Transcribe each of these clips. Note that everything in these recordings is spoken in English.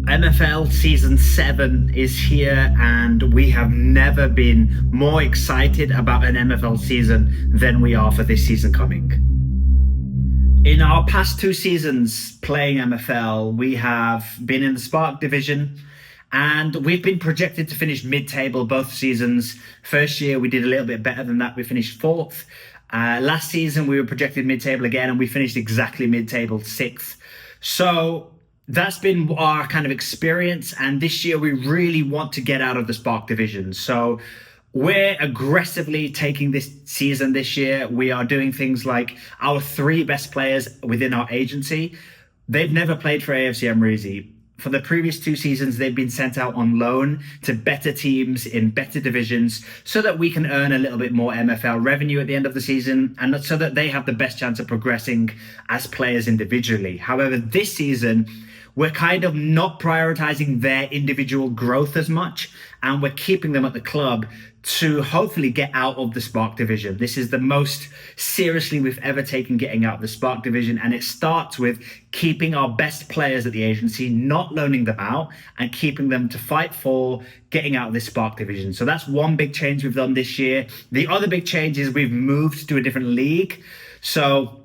MFL Season 7 is here, and we have never been more excited about an MFL season than we are for this season coming. In our past 2 seasons playing MFL, we have been in the Spark division, and we've been projected to finish mid-table both seasons. First year, we did a little bit better than that. We finished 4th. Last season, we were projected mid-table again, and we finished exactly mid-table 6th. So that's been our kind of experience, and this year we really want to get out of the Spark division. So we're aggressively taking this season this year. We are doing things like our 3 best players within our agency. They've never played for AFC Amreezy. For the previous 2 seasons, they've been sent out on loan to better teams in better divisions so that we can earn a little bit more MFL revenue at the end of the season, and so that they have the best chance of progressing as players individually. However, this season, we're kind of not prioritizing their individual growth as much, and we're keeping them at the club to hopefully get out of the Spark division. This is the most seriously we've ever taken getting out of the Spark division, and it starts with keeping our best players at the agency, not loaning them out, and keeping them to fight for getting out of this Spark division. So that's one big change we've done this year. The other big change is we've moved to a different league. So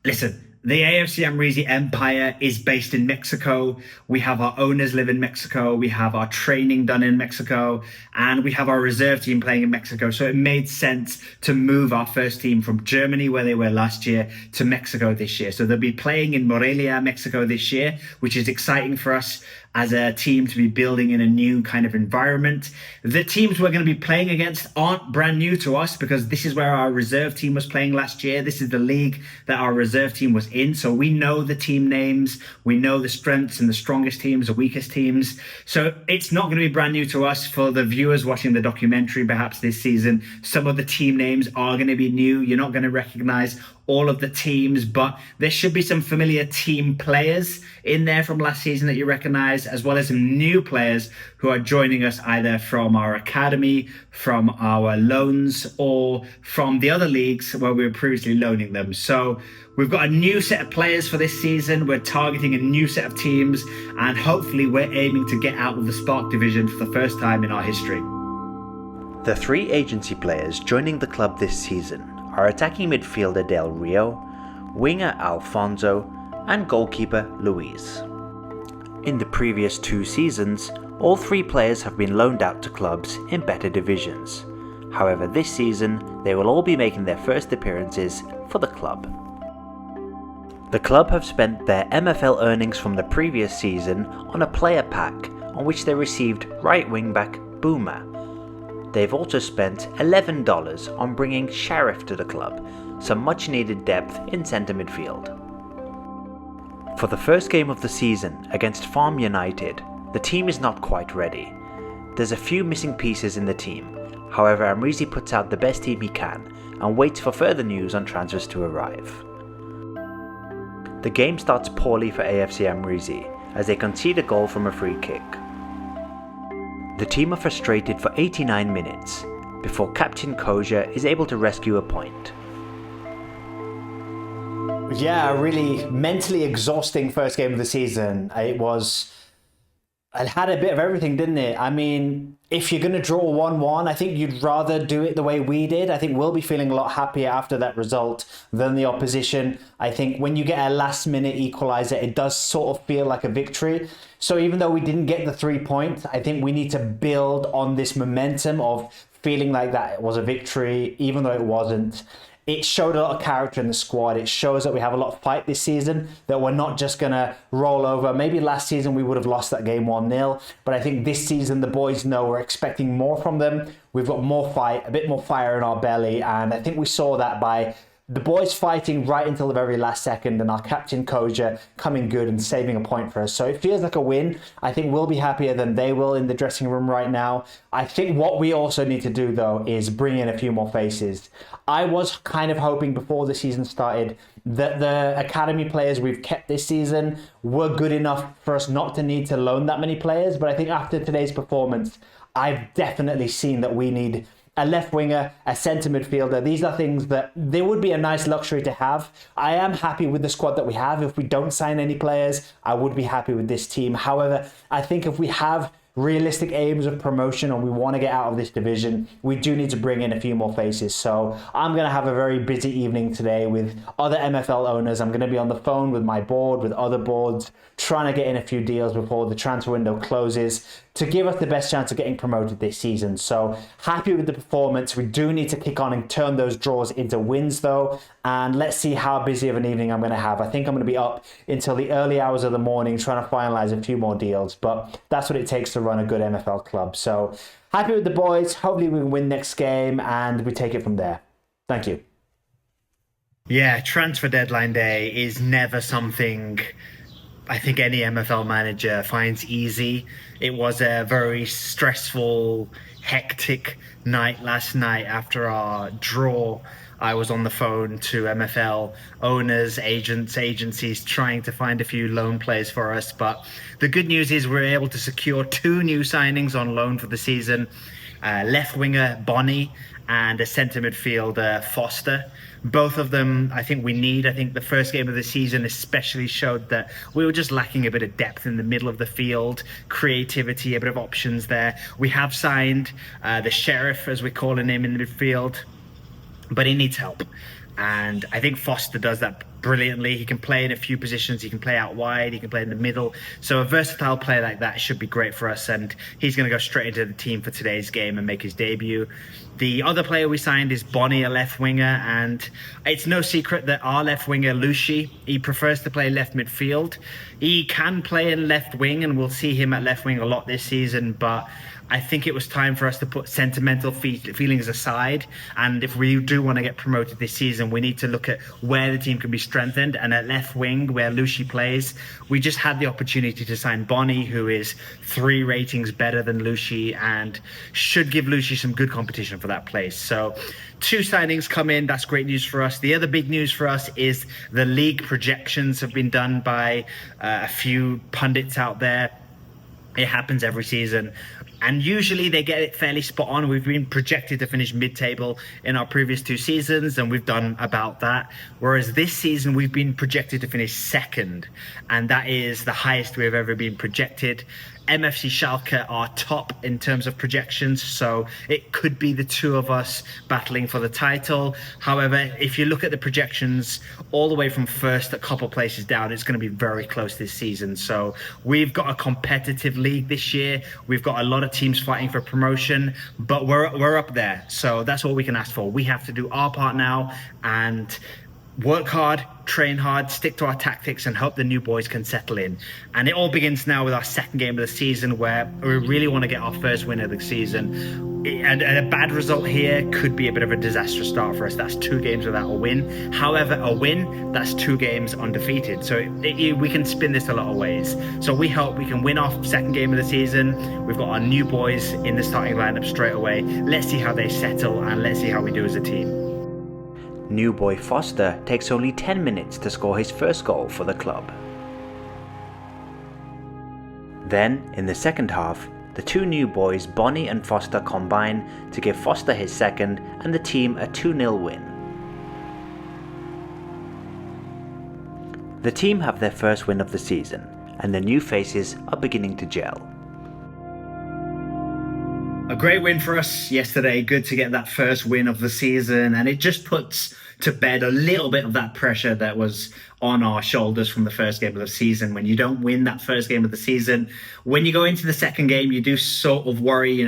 listen, the AFC Amreezy empire is based in Mexico. We have our owners live in Mexico. We have our training done in Mexico, and we have our reserve team playing in Mexico. So it made sense to move our first team from Germany, where they were last year, to Mexico this year. So they'll be playing in Morelia, Mexico this year, which is exciting for us as a team to be building in a new kind of environment. The teams we're going to be playing against aren't brand new to us, because this is where our reserve team was playing last year. This is the league that our reserve team was in. So we know the team names, we know the strengths and the strongest teams, the weakest teams. So it's not going to be brand new to us. For the viewers watching the documentary, perhaps this season, some of the team names are going to be new. You're not going to recognize all of the teams, but there should be some familiar team players in there from last season that you recognize, as well as some new players who are joining us either from our academy, from our loans, or from the other leagues where we were previously loaning them. So we've got a new set of players for this season. We're targeting a new set of teams, and hopefully we're aiming to get out of the Spark division for the first time in our history. The 3 agency players joining the club this season are attacking midfielder Del Rio, winger Alfonso, and goalkeeper Luis. In the previous 2 seasons, all 3 players have been loaned out to clubs in better divisions. However, this season, they will all be making their first appearances for the club. The club have spent their MFL earnings from the previous season on a player pack on which they received right wing back Boomer. They've also spent $11 on bringing Sheriff to the club, some much needed depth in centre midfield. For the first game of the season against Farm United, the team is not quite ready. There's a few missing pieces in the team. However, Amreezy puts out the best team he can and waits for further news on transfers to arrive. The game starts poorly for AFC Amreezy as they concede a goal from a free kick. The team are frustrated for 89 minutes before Captain Koja is able to rescue a point. Yeah, really mentally exhausting first game of the season. It had a bit of everything, didn't it? I mean, if you're going to draw 1-1, I think you'd rather do it the way we did. I think we'll be feeling a lot happier after that result than the opposition. I think when you get a last-minute equaliser, it does sort of feel like a victory. So even though we didn't get the 3 points, I think we need to build on this momentum of feeling like that it was a victory, even though it wasn't. It showed a lot of character in the squad. It shows that we have a lot of fight this season, that we're not just going to roll over. Maybe last season we would have lost that game 1-0, but I think this season the boys know we're expecting more from them. We've got more fight, a bit more fire in our belly, and I think we saw that by the boys fighting right until the very last second, and our captain Koja coming good and saving a point for us. So it feels like a win. I think we'll be happier than they will in the dressing room right now. I think what we also need to do, though, is bring in a few more faces. I was kind of hoping before the season started that the academy players we've kept this season were good enough for us not to need to loan that many players. But I think after today's performance, I've definitely seen that we need a left winger, a centre midfielder. These are things that they would be a nice luxury to have. I am happy with the squad that we have. If we don't sign any players, I would be happy with this team. However, I think if we have realistic aims of promotion and we want to get out of this division, we do need to bring in a few more faces. So I'm going to have a very busy evening today with other MFL owners. I'm going to be on the phone with my board, with other boards, trying to get in a few deals before the transfer window closes to give us the best chance of getting promoted this season. So happy with the performance. We do need to kick on and turn those draws into wins though. And let's see how busy of an evening I'm going to have. I think I'm going to be up until the early hours of the morning trying to finalize a few more deals, but that's what it takes to run a good MFL club. So happy with the boys. Hopefully we can win next game and we take it from there. Thank you. Yeah, transfer deadline day is never something I think any MFL manager finds easy. It was a very stressful, hectic night last night after our draw. I was on the phone to MFL owners, agents, agencies, trying to find a few loan players for us. But the good news is we're able to secure 2 new signings on loan for the season. Left winger Bonnie and a centre midfielder Foster. Both of them I think we need. I think the first game of the season especially showed that we were just lacking a bit of depth in the middle of the field, creativity, a bit of options there. We have signed the Sheriff, as we're calling him, in the midfield, but he needs help. And I think Foster does that brilliantly. He can play in a few positions. He can play out wide. He can play in the middle. So a versatile player like that should be great for us. And he's going to go straight into the team for today's game and make his debut. The other player we signed is Bonnie, a left winger. And it's no secret that our left winger, Lucy, he prefers to play left midfield. He can play in left wing, and we'll see him at left wing a lot this season. But I think it was time for us to put sentimental feelings aside. And if we do want to get promoted this season, we need to look at where the team can be strengthened. And at left wing, where Lucy plays, we just had the opportunity to sign Bonnie, who is 3 ratings better than Lucy and should give Lucy some good competition for that place. So 2 signings come in. That's great news for us. The other big news for us is the league projections have been done by a few pundits out there. It happens every season. And usually they get it fairly spot on. We've been projected to finish mid-table in our previous 2 seasons, and we've done about that. Whereas this season, we've been projected to finish second, and that is the highest we've ever been projected. MFC Schalke are top in terms of projections, so it could be the 2 of us battling for the title. However, if you look at the projections all the way from first a couple places down, it's going to be very close this season. So we've got a competitive league this year. We've got a lot of teams fighting for promotion, but we're up there. So that's all we can ask for. We have to do our part now and work hard, train hard, stick to our tactics, and hope the new boys can settle in. And it all begins now with our second game of the season, where we really want to get our first win of the season. And a bad result here could be a bit of a disastrous start for us. That's 2 games without a win. However, a win, that's 2 games undefeated. So we can spin this a lot of ways. So we hope we can win our second game of the season. We've got our new boys in the starting lineup straight away. Let's see how they settle, and let's see how we do as a team. New boy Foster takes only 10 minutes to score his first goal for the club. Then, in the second half, the 2 new boys Bonnie and Foster combine to give Foster his second and the team a 2-0 win. The team have their first win of the season, and the new faces are beginning to gel. A great win for us yesterday. Good to get that first win of the season, and it just puts to bed a little bit of that pressure that was on our shoulders from the first game of the season. When you don't win that first game of the season, when you go into the second game, you do sort of worry,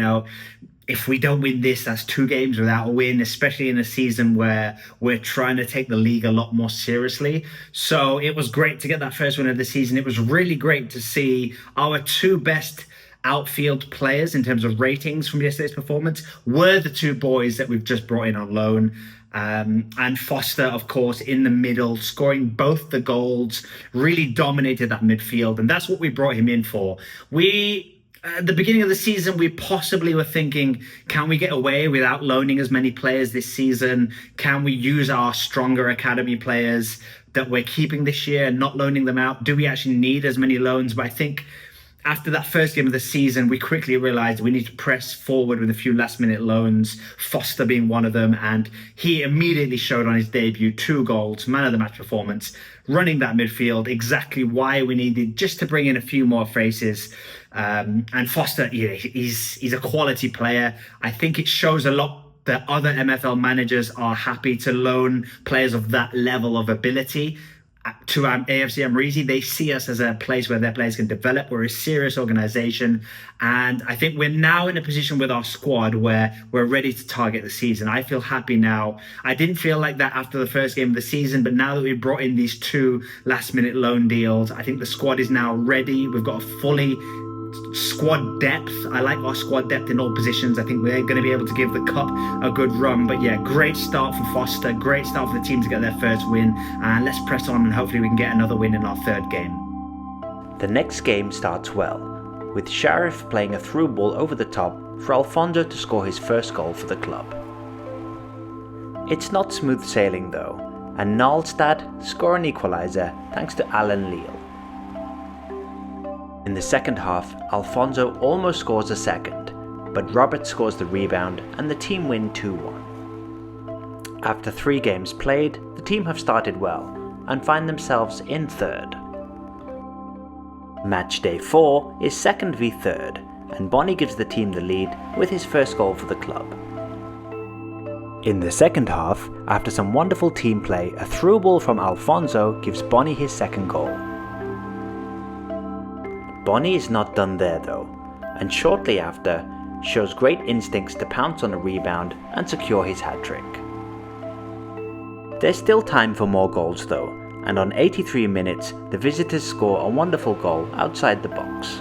if we don't win this, that's 2 games without a win, especially in a season where we're trying to take the league a lot more seriously. So it was great to get that first win of the season. It was really great to see our 2 best outfield players in terms of ratings from yesterday's performance were the 2 boys that we've just brought in on loan. And Foster, of course, in the middle, scoring both the goals, really dominated that midfield. And that's what we brought him in for. At the beginning of the season, we possibly were thinking, can we get away without loaning as many players this season? Can we use our stronger academy players that we're keeping this year and not loaning them out? Do we actually need as many loans? But I think after that first game of the season, we quickly realized we need to press forward with a few last-minute loans, Foster being one of them, and he immediately showed on his debut 2 goals, man of the match performance, running that midfield, exactly why we needed just to bring in a few more faces. And Foster, he's a quality player. I think it shows a lot that other MFL managers are happy to loan players of that level of ability to AFC Amreezy. They see us as a place where their players can develop. We're a serious organization. And I think we're now in a position with our squad where we're ready to target the season. I feel happy now. I didn't feel like that after the first game of the season, but now that we've brought in these 2 last-minute loan deals, I think the squad is now ready. We've got a fully squad depth. I like our squad depth in all positions. I think we're going to be able to give the cup a good run. But yeah, great start for Foster, great start for the team to get their first win, and let's press on and hopefully we can get another win in our 3rd game. The next game starts well, with Sheriff playing a through ball over the top for Alfonso to score his first goal for the club. It's not smooth sailing though, and Nalstad score an equaliser thanks to Alan Leal. In the second half, Alfonso almost scores a second, but Robert scores the rebound and the team win 2-1. After 3 games played, the team have started well and find themselves in 3rd. Match day 4 is 2nd v 3rd, and Bonnie gives the team the lead with his first goal for the club. In the second half, after some wonderful team play, a through ball from Alfonso gives Bonnie his 2nd goal. Bonnie is not done there though, and shortly after, shows great instincts to pounce on a rebound and secure his hat-trick. There's still time for more goals though, and on 83 minutes, the visitors score a wonderful goal outside the box.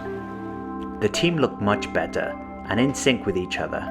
The team looked much better, and in sync with each other,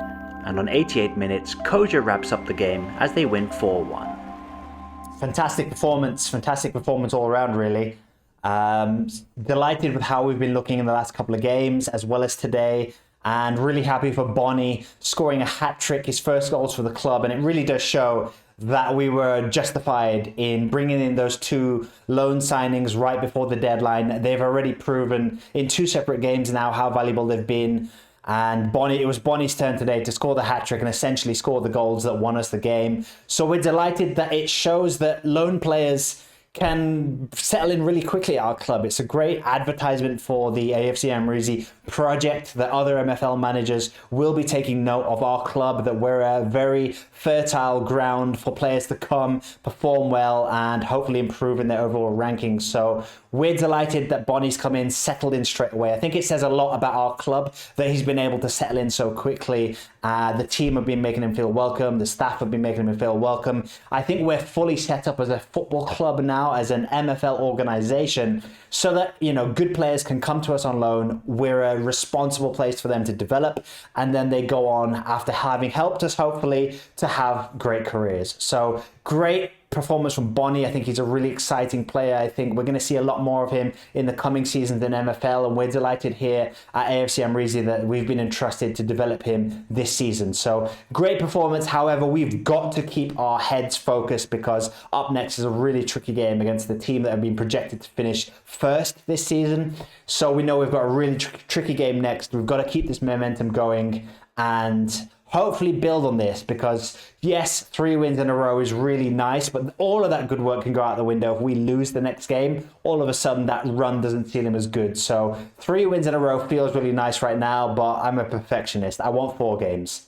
and on 88 minutes, Koja wraps up the game as they win 4-1. Fantastic performance all around really. Delighted with how we've been looking in the last couple of games as well as today, and really happy for Bonnie scoring a hat-trick, his first goals for the club, and it really does show that we were justified in bringing in those 2 loan signings right before the deadline. They've already proven in 2 separate games now how valuable they've been, and it was Bonnie's turn today to score the hat-trick and essentially score the goals that won us the game. So we're delighted that it shows that loan players can settle in really quickly at our club. It's a great advertisement for the AFC Amreezy project that other MFL managers will be taking note of our club, that we're a very fertile ground for players to come, perform well, and hopefully improve in their overall rankings. So we're delighted that Bonnie's come in, settled in straight away. I think it says a lot about our club that he's been able to settle in so quickly. The team have been making him feel welcome. The staff have been making him feel welcome. I think we're fully set up as a football club now, as an MFL organization, so that, good players can come to us on loan. We're a responsible place for them to develop, and then they go on after having helped us, hopefully, to have great careers. So great performance from Bonnie. I think he's a really exciting player. I think we're going to see a lot more of him in the coming seasons in MFL, and we're delighted here at AFC Amreezy that we've been entrusted to develop him this season. So great performance. However, we've got to keep our heads focused, because up next is a really tricky game against the team that have been projected to finish 1st this season. So we know we've got a really tricky game next. We've got to keep this momentum going and hopefully build on this, because yes, 3 wins in a row is really nice, but all of that good work can go out the window if we lose the next game. All of a sudden that run doesn't seem as good. So 3 wins in a row feels really nice right now, but I'm a perfectionist. I want 4 games.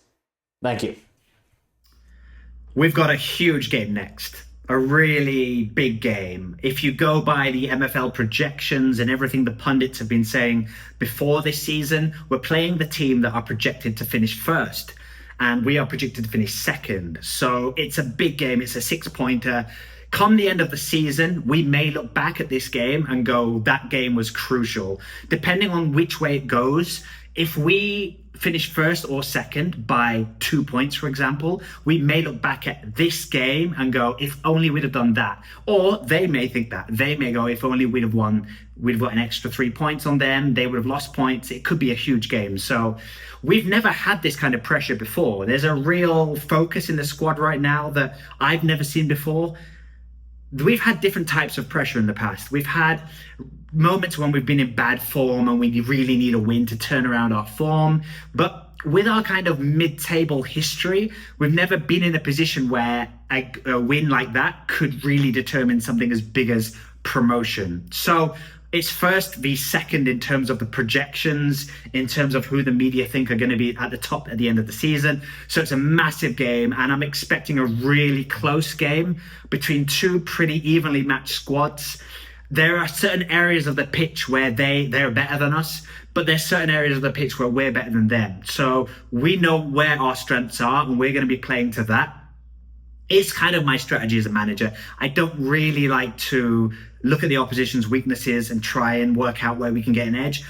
Thank you. We've got a huge game next. A really big game. If you go by the MFL projections and everything the pundits have been saying before this season, we're playing the team that are projected to finish 1st. And we are projected to finish 2nd. So it's a big game. It's a 6-pointer. Come the end of the season, we may look back at this game and go, that game was crucial. Depending on which way it goes, if we finish 1st or 2nd by 2 points, for example, we may look back at this game and go, if only we'd have done that. Or they may think that. They may go, if only we'd have won, we'd have got an extra 3 points on them. They would have lost points. It could be a huge game. So we've never had this kind of pressure before. There's a real focus in the squad right now that I've never seen before. We've had different types of pressure in the past. We've had moments when we've been in bad form and we really need a win to turn around our form. But with our kind of mid-table history, we've never been in a position where a win like that could really determine something as big as promotion. So it's first v second in terms of the projections, in terms of who the media think are going to be at the top at the end of the season. So it's a massive game, and I'm expecting a really close game between two pretty evenly matched squads. There are certain areas of the pitch where they're better than us, but there's certain areas of the pitch where we're better than them. So we know where our strengths are, and we're going to be playing to that. It's kind of my strategy as a manager. I don't really like to look at the opposition's weaknesses and try and work out where we can get an edge.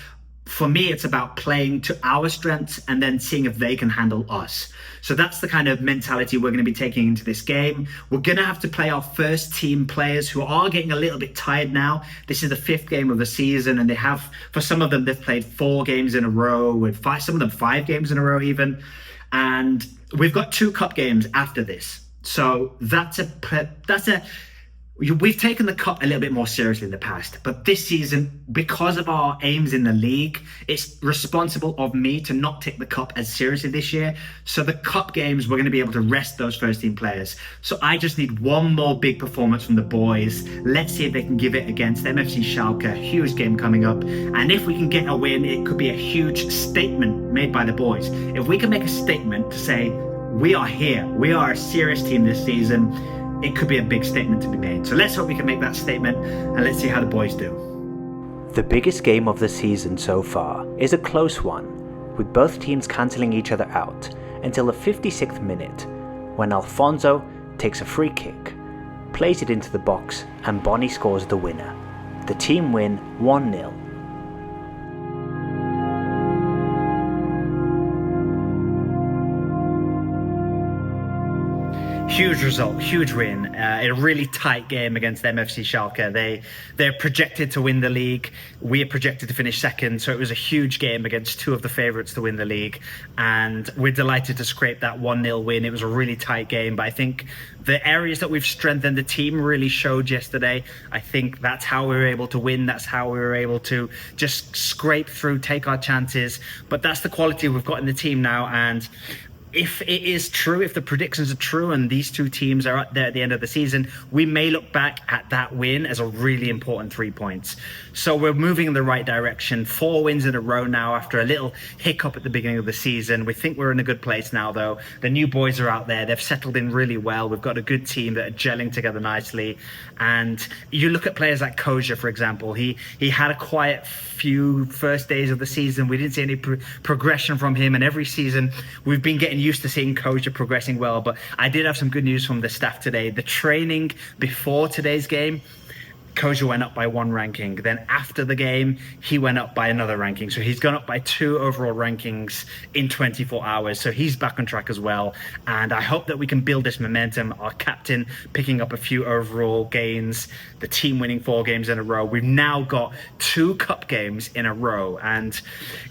For me, it's about playing to our strengths and then seeing if they can handle us. So that's the kind of mentality we're going to be taking into this game. We're going to have to play our first team players who are getting a little bit tired now. This is the 5th game of the season, and for some of them, they've played 4 games in a row, with some of them 5 games in a row even. And we've got 2 cup games after this. So we've taken the cup a little bit more seriously in the past, but this season, because of our aims in the league, it's responsible of me to not take the cup as seriously this year. So the cup games, we're going to be able to rest those first team players. So I just need one more big performance from the boys. Let's see if they can give it against MFC Schalke. Huge game coming up. And if we can get a win, it could be a huge statement made by the boys. If we can make a statement to say, we are here, we are a serious team this season, it could be a big statement to be made. So let's hope we can make that statement, and let's see how the boys do. The biggest game of the season so far is a close one, with both teams cancelling each other out until the 56th minute, when Alfonso takes a free kick, plays it into the box, and Bonnie scores the winner. The team win 1-0. Huge result, huge win. A really tight game against MFC Schalke. They're projected to win the league. We are projected to finish second, so it was a huge game against 2 of the favourites to win the league. And we're delighted to scrape that 1-0 win. It was a really tight game, but I think the areas that we've strengthened the team really showed yesterday. I think that's how we were able to win. That's how we were able to just scrape through, take our chances. But that's the quality we've got in the team now, and if it is true, if the predictions are true and these 2 teams are up there at the end of the season, we may look back at that win as a really important 3 points. So we're moving in the right direction. 4 wins in a row now after a little hiccup at the beginning of the season. We think we're in a good place now, though. The new boys are out there. They've settled in really well. We've got a good team that are gelling together nicely. And you look at players like Koja, for example. He had a quiet few first days of the season. We didn't see any progression from him. And every season, we've been getting used to seeing Koja progressing well. But I did have some good news from the staff today. The training before today's game, Koja went up by 1 ranking. Then after the game, he went up by another ranking. So he's gone up by 2 overall rankings in 24 hours. So he's back on track as well. And I hope that we can build this momentum. Our captain picking up a few overall gains, the team winning 4 games in a row. We've now got 2 cup games in a row. And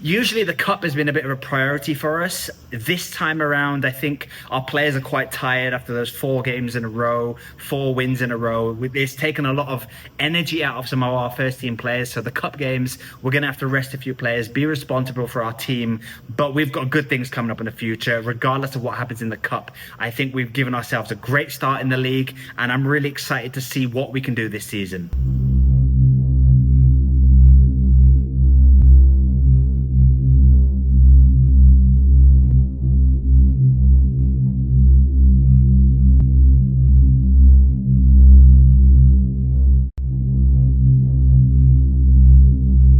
usually the cup has been a bit of a priority for us. This time around, I think our players are quite tired after those 4 games in a row, 4 wins in a row. It's taken a lot of energy out of some of our first team players. So the cup games, we're going to have to rest a few players, be responsible for our team, but we've got good things coming up in the future regardless of what happens in the cup. I think we've given ourselves a great start in the league, and I'm really excited to see what we can do this season.